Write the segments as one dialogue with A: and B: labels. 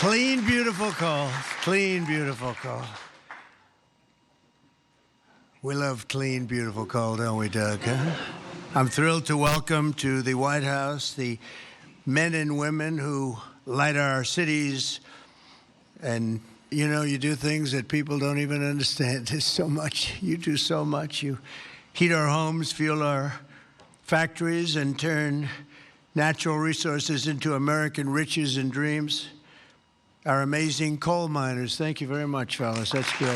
A: Clean, beautiful coal. Clean, beautiful coal. We love clean, beautiful coal, don't we, Doug? Huh? I'm thrilled to welcome to the White House the men and women who light our cities. And, you know, you do things that people don't even understand. There's so much. You do so much. You heat our homes, fuel our factories, and turn natural resources into American riches and dreams. Our amazing coal miners. Thank you very much, fellas. That's great.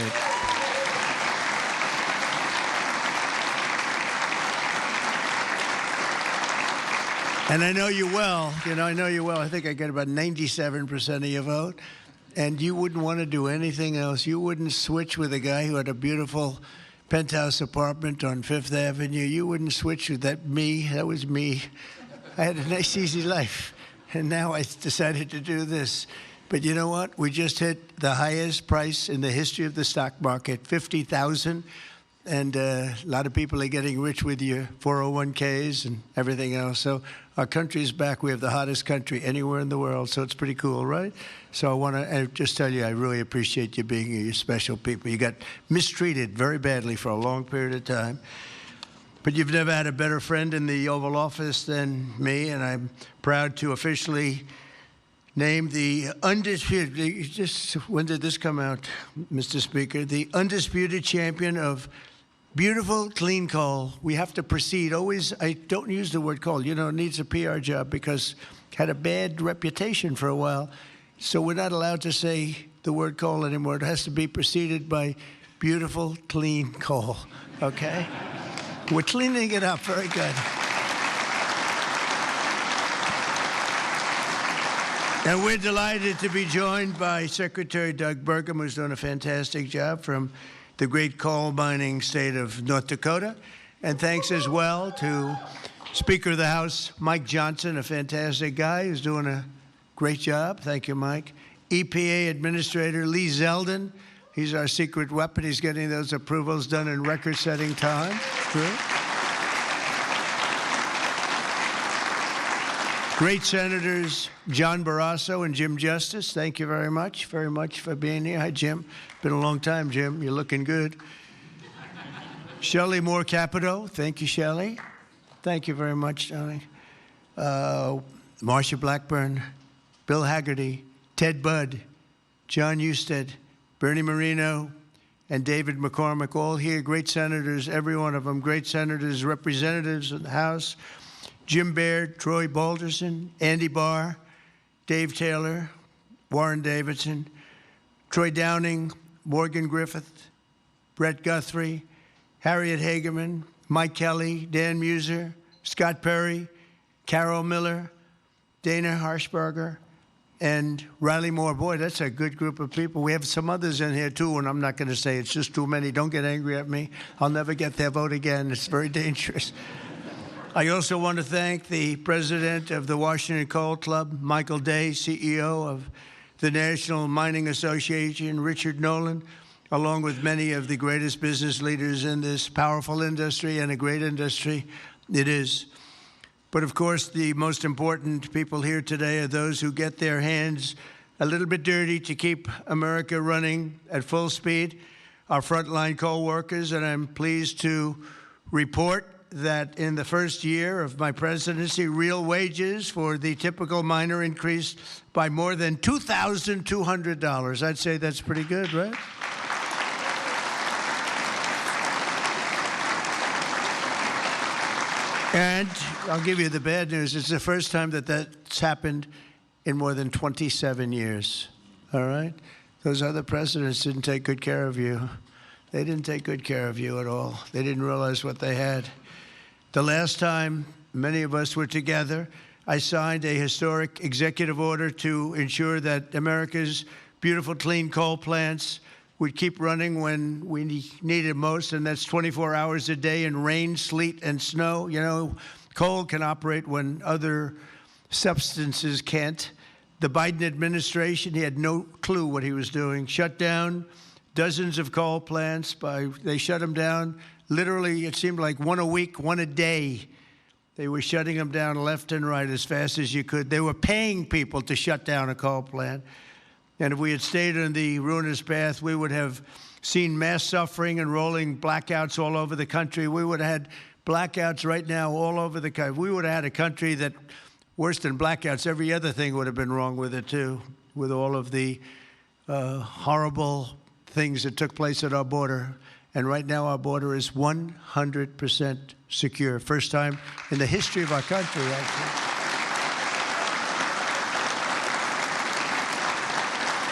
A: And I know you well. I know you well. I think I get about 97% of your vote. And you wouldn't want to do anything else. You wouldn't switch with a guy who had a beautiful penthouse apartment on Fifth Avenue. You wouldn't switch with that me. That was me. I had a nice, easy life. And now I decided to do this. But you know what? We just hit the highest price in the history of the stock market, $50,000. And a lot of people are getting rich with your 401ks and everything else. So our country is back. We have the hottest country anywhere in the world. So it's pretty cool, right? So I want to just tell you, I really appreciate you being here. You're special people. You got mistreated very badly for a long period of time. But you've never had a better friend in the Oval Office than me. And I'm proud to officially name the undisputed, when did this come out, Mr. Speaker? The undisputed champion of beautiful, clean coal. We have to proceed. Always, I don't use the word coal. It needs a PR job because it had a bad reputation for a while. So we're not allowed to say the word coal anymore. It has to be preceded by beautiful, clean coal, okay? We're cleaning it up. Very good. And we're delighted to be joined by Secretary Doug Burgum, who's done a fantastic job from the great coal mining state of North Dakota. And thanks as well to Speaker of the House, Mike Johnson, a fantastic guy who's doing a great job. Thank you, Mike. EPA Administrator Lee Zeldin. He's our secret weapon. He's getting those approvals done in record-setting time. True. Great Senators John Barrasso and Jim Justice. Thank you very much for being here. Hi, Jim. Been a long time, Jim. You're looking good. Shelley Moore Capito. Thank you, Shelley. Thank you very much, Johnny. Marsha Blackburn, Bill Hagerty, Ted Budd, John Husted, Bernie Moreno, and David McCormick, all here. Great senators, every one of them. Great senators, representatives of the House. Jim Baird, Troy Balderson, Andy Barr, Dave Taylor, Warren Davidson, Troy Downing, Morgan Griffith, Brett Guthrie, Harriet Hageman, Mike Kelly, Dan Muser, Scott Perry, Carol Miller, Dana Harshberger, and Riley Moore. Boy, that's a good group of people. We have some others in here, too, and I'm not going to say it's just too many. Don't get angry at me. I'll never get their vote again. It's very dangerous. I also want to thank the president of the Washington Coal Club, Michael Day, CEO of the National Mining Association, Richard Nolan, along with many of the greatest business leaders in this powerful industry and a great industry it is. But of course, the most important people here today are those who get their hands a little bit dirty to keep America running at full speed, our frontline coal workers. And I'm pleased to report that in the first year of my presidency, real wages for the typical miner increased by more than $2,200. I'd say that's pretty good, right? And I'll give you the bad news. It's the first time that that's happened in more than 27 years, all right? Those other presidents didn't take good care of you. They didn't take good care of you at all. They didn't realize what they had. The last time many of us were together, I signed a historic executive order to ensure that America's beautiful, clean coal plants would keep running when we need it most, and that's 24 hours a day in rain, sleet, and snow. Coal can operate when other substances can't. The Biden administration, he had no clue what he was doing. Shut down dozens of coal plants. They shut them down. Literally, it seemed like one a week, one a day. They were shutting them down left and right as fast as you could. They were paying people to shut down a coal plant. And if we had stayed on the ruinous path, we would have seen mass suffering and rolling blackouts all over the country. We would have had blackouts right now all over the country. We would have had a country that, worse than blackouts, every other thing would have been wrong with it too, with all of the horrible things that took place at our border. And right now our border is 100% secure. First time in the history of our country, actually.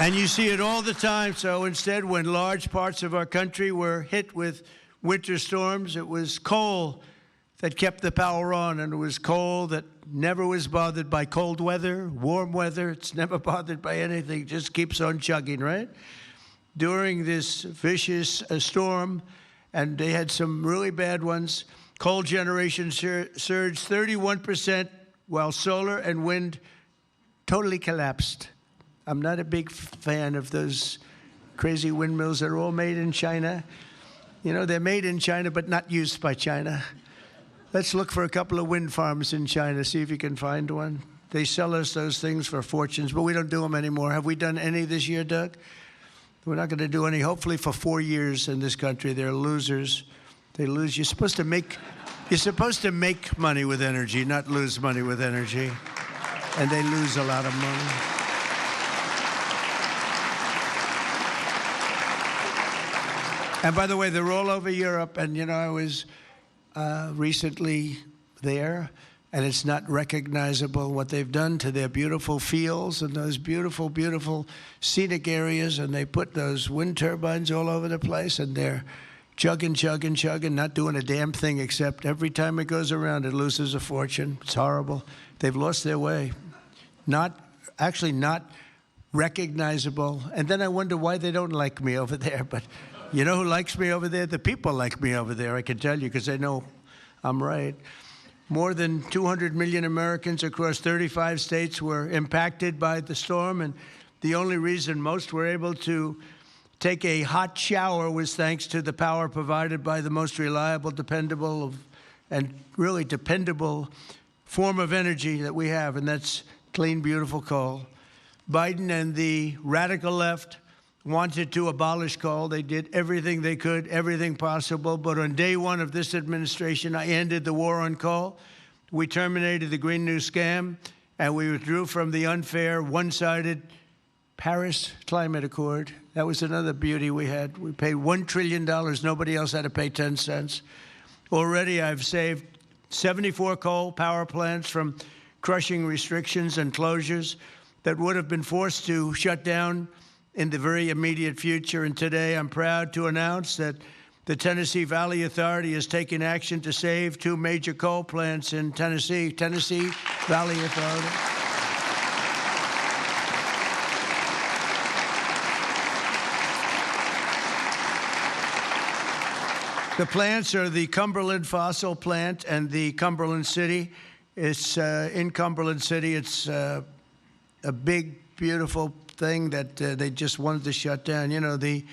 A: And you see it all the time. So instead, when large parts of our country were hit with winter storms, it was coal that kept the power on, and it was coal that never was bothered by cold weather, warm weather. It's never bothered by anything. It just keeps on chugging, right? During this vicious storm, and they had some really bad ones, coal generation surged 31%, while solar and wind totally collapsed. I'm not a big fan of those crazy windmills that are all made in China. You know, they're made in China, but not used by China. Let's look for a couple of wind farms in China, see if you can find one. They sell us those things for fortunes, but we don't do them anymore. Have we done any this year, Doug? We're not going to do any, hopefully, for 4 years in this country. They're losers. They lose. You're supposed to make money with energy, not lose money with energy. And they lose a lot of money. And by the way, they're all over Europe. And, you know, I was recently there, and it's not recognizable what they've done to their beautiful fields and those beautiful, beautiful scenic areas. And they put those wind turbines all over the place, and they're chugging, chugging, chugging, not doing a damn thing, except every time it goes around, it loses a fortune. It's horrible. They've lost their way. Not recognizable. And then I wonder why they don't like me over there. But you know who likes me over there? The people like me over there, I can tell you, because they know I'm right. More than 200 million Americans across 35 states were impacted by the storm, and the only reason most were able to take a hot shower was thanks to the power provided by the most reliable, dependable, and really dependable form of energy that we have, and that's clean, beautiful coal. Biden and the radical left wanted to abolish coal. They did everything they could, everything possible. But on day one of this administration, I ended the war on coal. We terminated the Green New Scam, and we withdrew from the unfair, one-sided Paris Climate Accord. That was another beauty we had. We paid $1 trillion. Nobody else had to pay 10 cents. Already, I've saved 74 coal power plants from crushing restrictions and closures that would have been forced to shut down in the very immediate future. And today, I'm proud to announce that the Tennessee Valley Authority is taking action to save 2 major coal plants in Tennessee. Tennessee Valley Authority. The plants are the Cumberland Fossil Plant and the Cumberland City. It's in Cumberland City. It's a big, beautiful thing that they just wanted to shut down. You know, the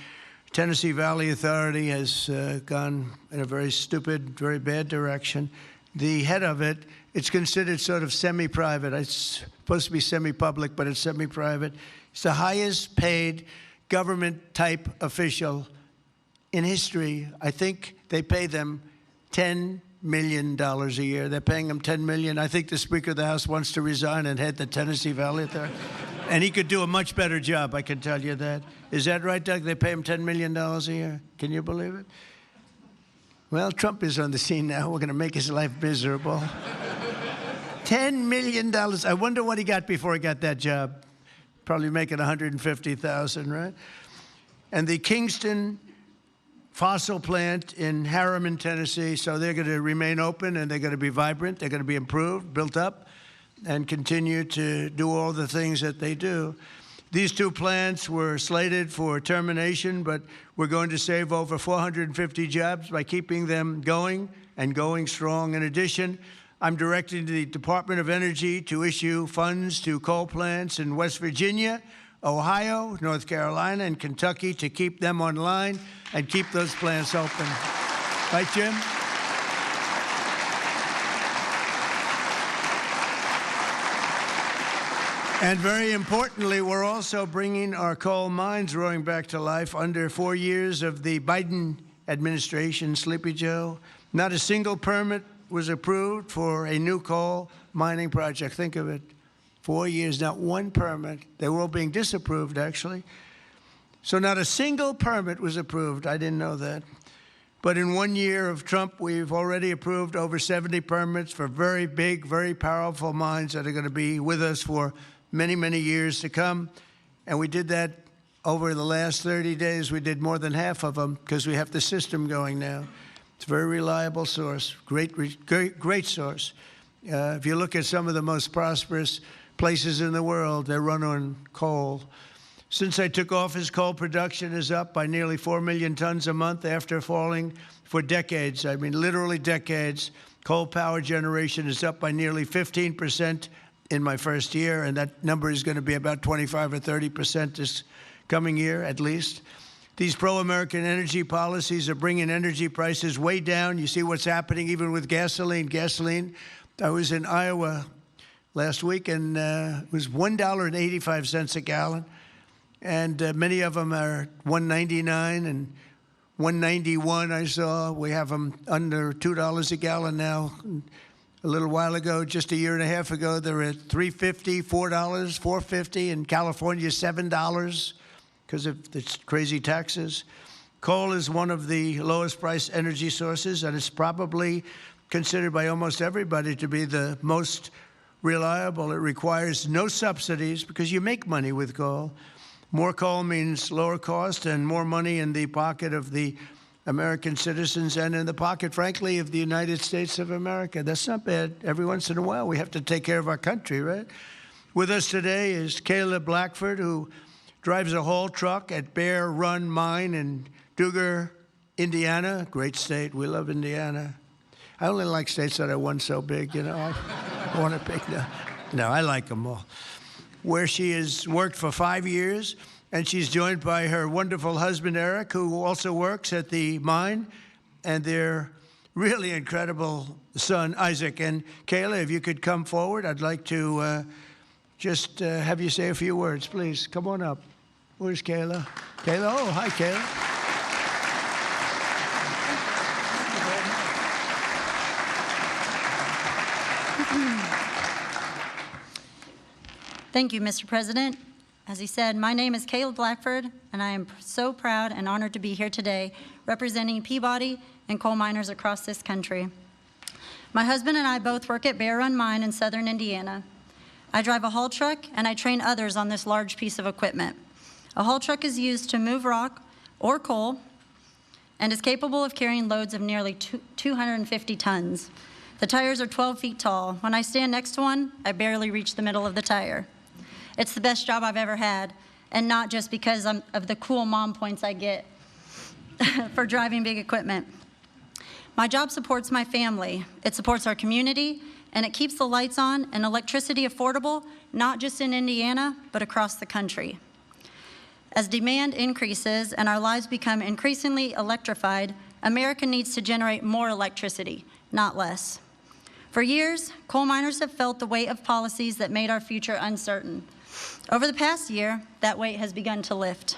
A: Tennessee Valley Authority has gone in a very stupid, very bad direction. The head of it, it's considered sort of semi-private. It's supposed to be semi-public, but it's semi-private. It's the highest paid government-type official in history. I think they pay them $10 million a year. They're paying them $10 million. I think the Speaker of the House wants to resign and head the Tennessee Valley Authority. And he could do a much better job, I can tell you that. Is that right, Doug? They pay him $10 million a year. Can you believe it? Well, Trump is on the scene now. We're going to make his life miserable. $10 million. I wonder what he got before he got that job. Probably making $150,000, right? And the Kingston fossil plant in Harriman, Tennessee, so they're going to remain open, and they're going to be vibrant. They're going to be improved, built up, and continue to do all the things that they do. These 2 plants were slated for termination, but we're going to save over 450 jobs by keeping them going and going strong. In addition, I'm directing the Department of Energy to issue funds to coal plants in West Virginia, Ohio, North Carolina, and Kentucky to keep them online and keep those plants open. Right, Jim? And very importantly, we're also bringing our coal mines roaring back to life. Under 4 years of the Biden administration, Sleepy Joe, not a single permit was approved for a new coal mining project. Think of it. 4 years, not one permit. They were all being disapproved, actually. So not a single permit was approved. I didn't know that. But in 1 year of Trump, we've already approved over 70 permits for very big, very powerful mines that are going to be with us for many, many years to come. And we did that over the last 30 days. We did more than half of them because we have the system going now. It's a very reliable source, great source. If you look at some of the most prosperous places in the world, they run on coal. Since I took office, coal production is up by nearly 4 million tons a month after falling for decades. I mean, literally decades. Coal power generation is up by nearly 15% in my first year, and that number is going to be about 25 or 30% this coming year, at least. These pro-American energy policies are bringing energy prices way down. You see what's happening even with gasoline. I was in Iowa last week, and it was $1.85 a gallon. And many of them are $1.99 and $1.91 I saw. We have them under $2 a gallon now. A little while ago, just a year and a half ago, they were at $3.50, $4, $4.50. In California, $7 because of the crazy taxes. Coal is one of the lowest priced energy sources, and it's probably considered by almost everybody to be the most reliable. It requires no subsidies because you make money with coal. More coal means lower cost and more money in the pocket of the American citizens and in the pocket, frankly, of the United States of America. That's not bad. Every once in a while, we have to take care of our country, right? With us today is Kayla Blackford, who drives a haul truck at Bear Run Mine in Duggar, Indiana. Great state. We love Indiana. I only like states that are one so big, you know. I want to pick them. No, I like them all. Where she has worked for 5 years, and she's joined by her wonderful husband, Eric, who also works at the mine, and their really incredible son, Isaac. And Kayla, if you could come forward, I'd like to just have you say a few words, please. Come on up. Where's Kayla? Kayla? Oh, hi, Kayla.
B: Thank you, Mr. President. As he said, my name is Kayla Blackford, and I am so proud and honored to be here today representing Peabody and coal miners across this country. My husband and I both work at Bear Run Mine in southern Indiana. I drive a haul truck, and I train others on this large piece of equipment. A haul truck is used to move rock or coal and is capable of carrying loads of nearly 250 tons. The tires are 12 feet tall. When I stand next to one, I barely reach the middle of the tire. It's the best job I've ever had, and not just because of the cool mom points I get for driving big equipment. My job supports my family. It supports our community, and it keeps the lights on and electricity affordable, not just in Indiana, but across the country. As demand increases and our lives become increasingly electrified, America needs to generate more electricity, not less. For years, coal miners have felt the weight of policies that made our future uncertain. Over the past year, that weight has begun to lift.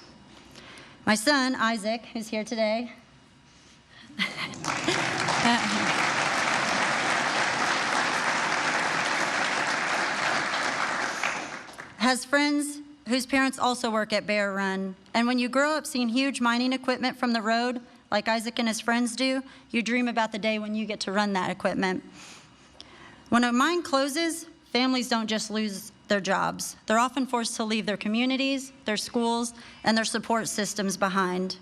B: My son, Isaac, who's here today, has friends whose parents also work at Bear Run. And when you grow up seeing huge mining equipment from the road, like Isaac and his friends do, you dream about the day when you get to run that equipment. When a mine closes, families don't just lose their jobs. They're often forced to leave their communities, their schools, and their support systems behind.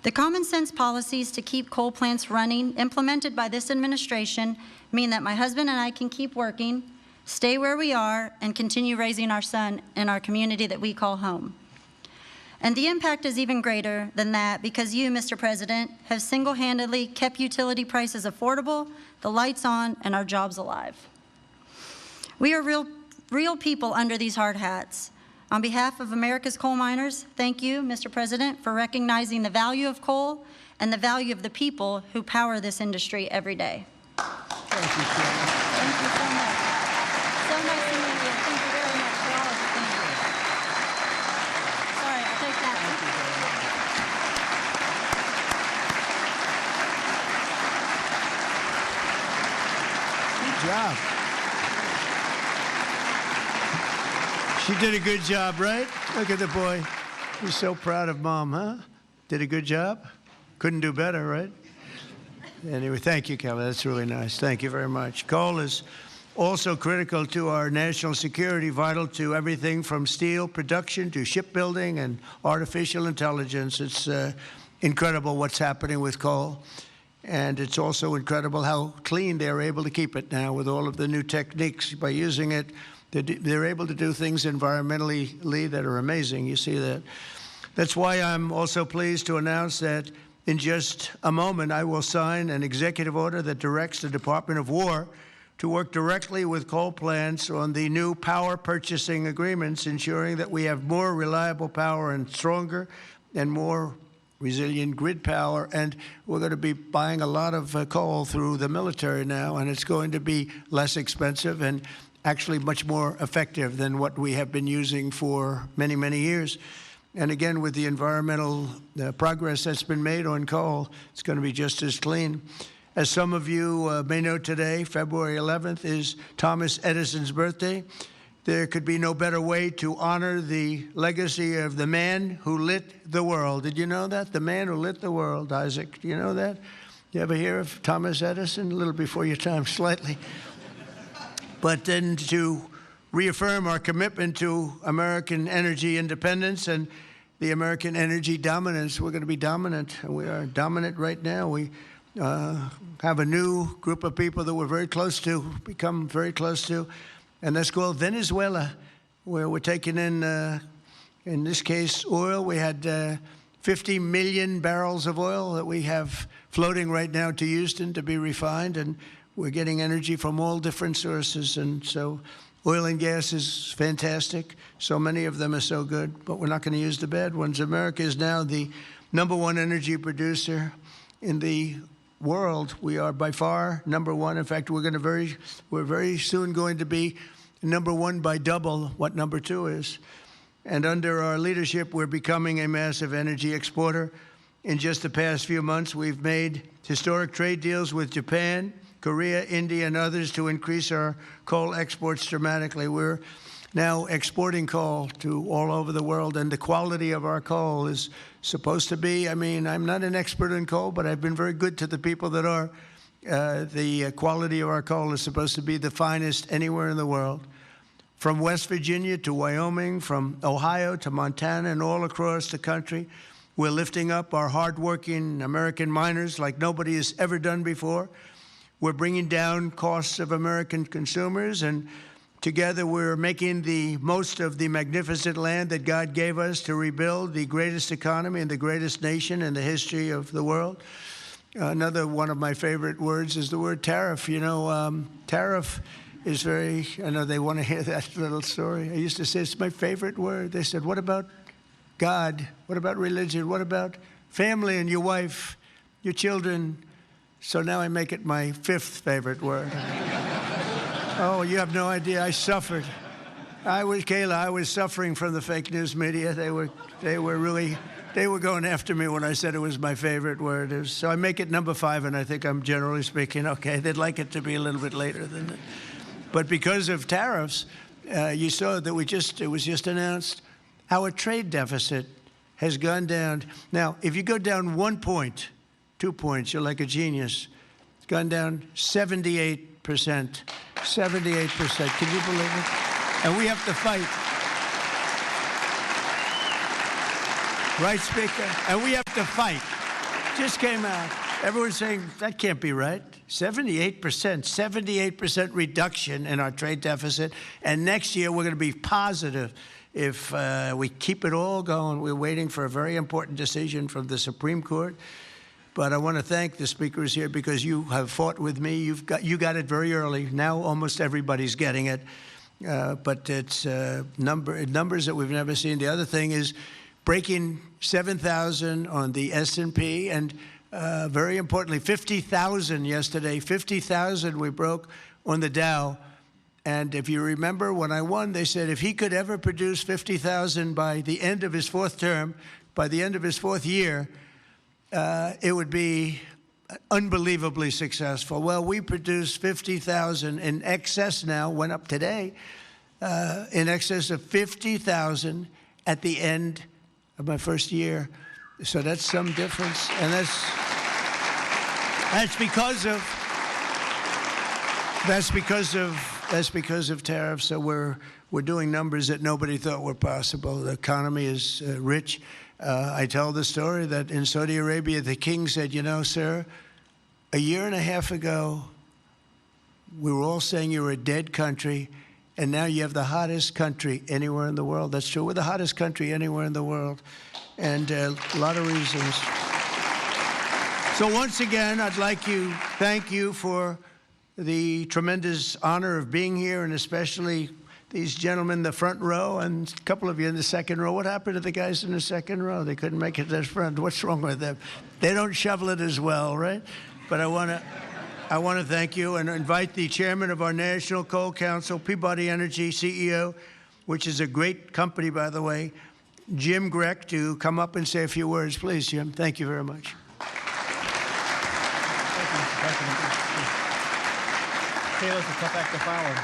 B: The common sense policies to keep coal plants running implemented by this administration mean that my husband and I can keep working, stay where we are, and continue raising our son in our community that we call home. And the impact is even greater than that because you, Mr. President, have single-handedly kept utility prices affordable, the lights on, and our jobs alive. We are real people under these hard hats. On behalf of America's coal miners, thank you, Mr. President, for recognizing the value of coal and the value of the people who power this industry every day.
A: Thank you, Kayla.
B: Thank you so much. So nice to meet you. Thank you very much for all of
A: job. She did a good job, right? Look at the boy. He's so proud of Mom, huh? Did a good job? Couldn't do better, right? Anyway, thank you, Kelly. That's really nice. Thank you very much. Coal is also critical to our national security, vital to everything from steel production to shipbuilding and artificial intelligence. It's incredible what's happening with coal. And it's also incredible how clean they're able to keep it now with all of the new techniques. By using it, they're able to do things environmentally that are amazing. You see that. That's why I'm also pleased to announce that in just a moment, I will sign an executive order that directs the Department of War to work directly with coal plants on the new power purchasing agreements, ensuring that we have more reliable power and stronger and more resilient grid power. And we're going to be buying a lot of coal through the military now, and it's going to be less expensive and actually much more effective than what we have been using for many, many years. And again, with the environmental progress that's been made on coal, it's going to be just as clean. As some of you may know today, February 11th is Thomas Edison's birthday. There could be no better way to honor the legacy of the man who lit the world. Did you know that? The man who lit the world, Isaac. Do you know that? You ever hear of Thomas Edison? A little before your time, slightly. But then to reaffirm our commitment to American energy independence and the American energy dominance. We're going to be dominant, and we are dominant right now. We have a new group of people that we're very close to, become very close to, and that's called Venezuela, where we're taking in this case, oil. We had 50 million barrels of oil that we have floating right now to Houston to be refined, and we're getting energy from all different sources. And so oil and gas is fantastic. So many of them are so good, but we're not going to use the bad ones. America is now the #1 energy producer in the world. We are by far #1. In fact, we're very soon going to be #1 by double what #2 is. And under our leadership, we're becoming a massive energy exporter. In just the past few months, we've made historic trade deals with Japan, Korea, India, and others to increase our coal exports dramatically. We're now exporting coal to all over the world, and the quality of our coal is supposed to be, I'm not an expert in coal, but I've been very good to the people that are. The quality of our coal is supposed to be the finest anywhere in the world. From West Virginia to Wyoming, from Ohio to Montana, and all across the country, we're lifting up our hardworking American miners like nobody has ever done before. We're bringing down costs of American consumers, and together we're making the most of the magnificent land that God gave us to rebuild the greatest economy and the greatest nation in the history of the world. Another one of my favorite words is the word tariff. You know, tariff is very, I know they want to hear that little story. I used to say it's my favorite word. They said, what about God? What about religion? What about family and your wife, your children? So now I make it my 5th favorite word. Oh, you have no idea. I suffered. I was suffering from the fake news media. They were going after me when I said it was my favorite word. So I make it #5, and I think I'm generally speaking okay. They'd like it to be a little bit later than that. But because of tariffs, you saw that it was just announced, our trade deficit has gone down. Now, if you go down 1 point, 2 points, you're like a genius. It's gone down 78%. 78%. Can you believe it? And we have to fight. Right, Speaker? And we have to fight. Just came out. Everyone's saying, that can't be right. 78% reduction in our trade deficit. And next year, we're going to be positive if we keep it all going. We're waiting for a very important decision from the Supreme Court. But I want to thank the speakers here because you have fought with me. You got it very early. Now almost everybody's getting it. But it's numbers that we've never seen. The other thing is breaking 7,000 on the S&P, and very importantly, 50,000 yesterday. 50,000 we broke on the Dow. And if you remember, when I won, they said if he could ever produce 50,000 by the end of his 4th term, by the end of his 4th year, it would be unbelievably successful. Well, we produced 50,000 in excess now, went up today, in excess of 50,000 at the end of my first year. So that's some difference. And that's because of tariffs. So we're doing numbers that nobody thought were possible. The economy is rich. I tell the story that in Saudi Arabia, the king said, you know, sir, a year and a half ago, we were all saying you were a dead country, and now you have the hottest country anywhere in the world. That's true. We're the hottest country anywhere in the world, and a lot of reasons. So once again, I'd like to thank you for the tremendous honor of being here, and especially these gentlemen in the front row and a couple of you in the second row. What happened to the guys in the second row? They couldn't make it to the front. What's wrong with them? They don't shovel it as well, right? But I want to thank you and invite the chairman of our National Coal Council, Peabody Energy CEO, which is a great company, by the way, Jim Grech, to come up and say a few words. Please, Jim. Thank you very much.
C: Taylor's a tough act to follow.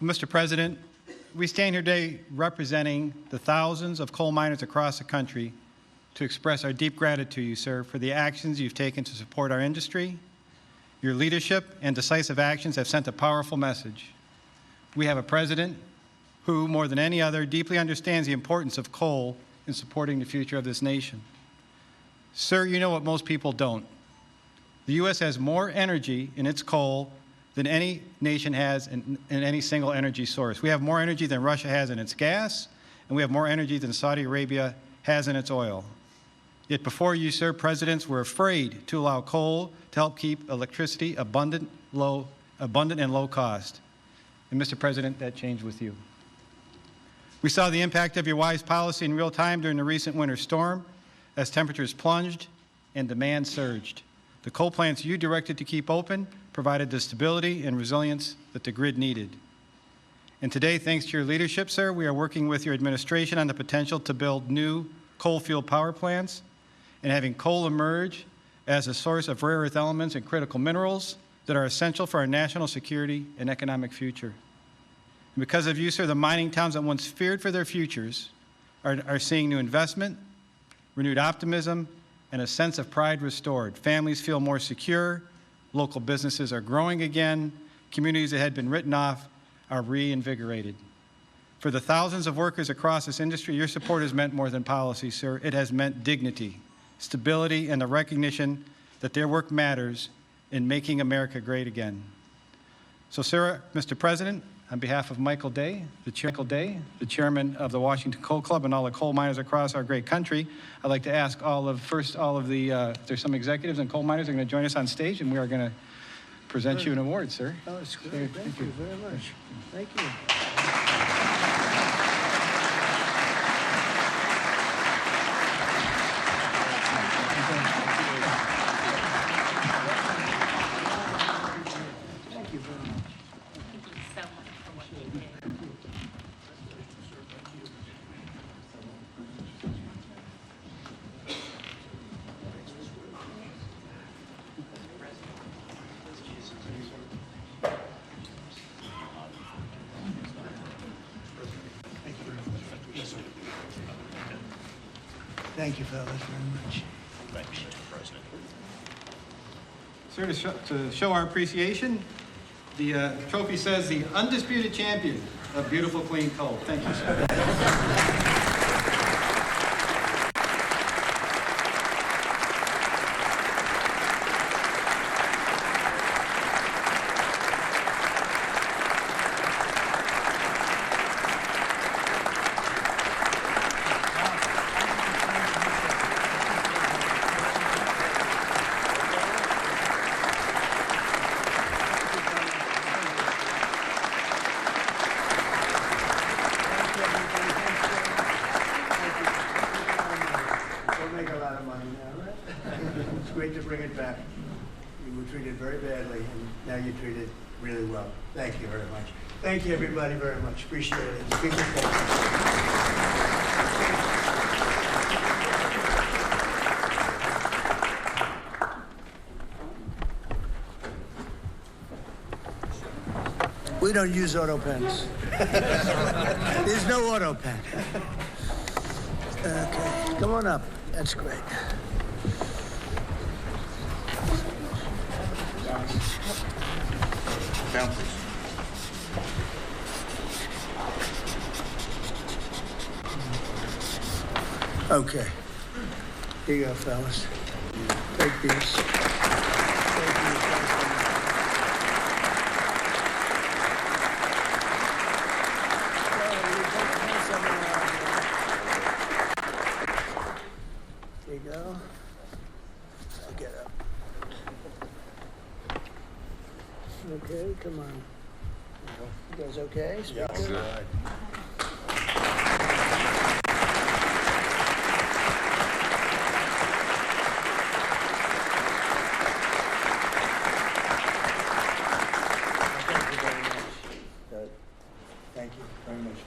C: Mr. President, we stand here today representing the thousands of coal miners across the country to express our deep gratitude to you, sir, for the actions you've taken to support our industry. Your leadership and decisive actions have sent a powerful message. We have a president who, more than any other, deeply understands the importance of coal in supporting the future of this nation. Sir, you know what most people don't. The U.S. has more energy in its coal than any nation has in any single energy source. We have more energy than Russia has in its gas, and we have more energy than Saudi Arabia has in its oil. Yet before you, sir, presidents were afraid to allow coal to help keep electricity abundant and low cost. And Mr. President, that changed with you. We saw the impact of your wise policy in real time during the recent winter storm as temperatures plunged and demand surged. The coal plants you directed to keep open provided the stability and resilience that the grid needed. And today, thanks to your leadership, sir, we are working with your administration on the potential to build new coal-fueled power plants and having coal emerge as a source of rare earth elements and critical minerals that are essential for our national security and economic future. And because of you, sir, the mining towns that once feared for their futures are seeing new investment, renewed optimism, and a sense of pride restored. Families feel more secure, local businesses are growing again, communities that had been written off are reinvigorated. For the thousands of workers across this industry, your support has meant more than policy, sir. It has meant dignity, stability, and the recognition that their work matters in making America great again. So, sir, Mr. President, on behalf of Michael Day, the chairman of the Washington Coal Club, and all the coal miners across our great country, I'd like to ask there's some executives and coal miners that are going to join us on stage, and we are going to present you an award, sir.
A: Oh, it's great. Thank you very much. Thank you. Thank you, fellas, very much.
D: Thank you, Mr. President.
C: Sir, to show our appreciation, the trophy says the undisputed champion of beautiful, clean coal. Thank you, sir.
A: Great to bring it back. You were treated very badly, and now you're treated really well. Thank you very much. Thank you, everybody, very much. Appreciate it. Speakers, thank you. We don't use auto pens. There's no auto pen. Okay, come on up. That's great.
D: Down, please.
A: Okay. Here you go, fellas. Take these. Take these. There you go. I'll get up. Okay, come on. You guys okay?
D: Yes.
A: Speaker? Thank you very much.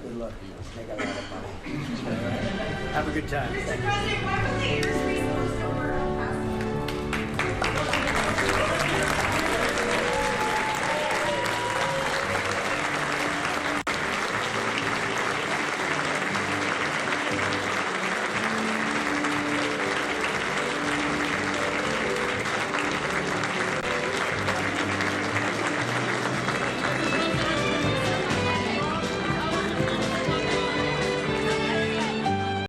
A: Good luck. Make a lot of money. Have a good time. Thank you.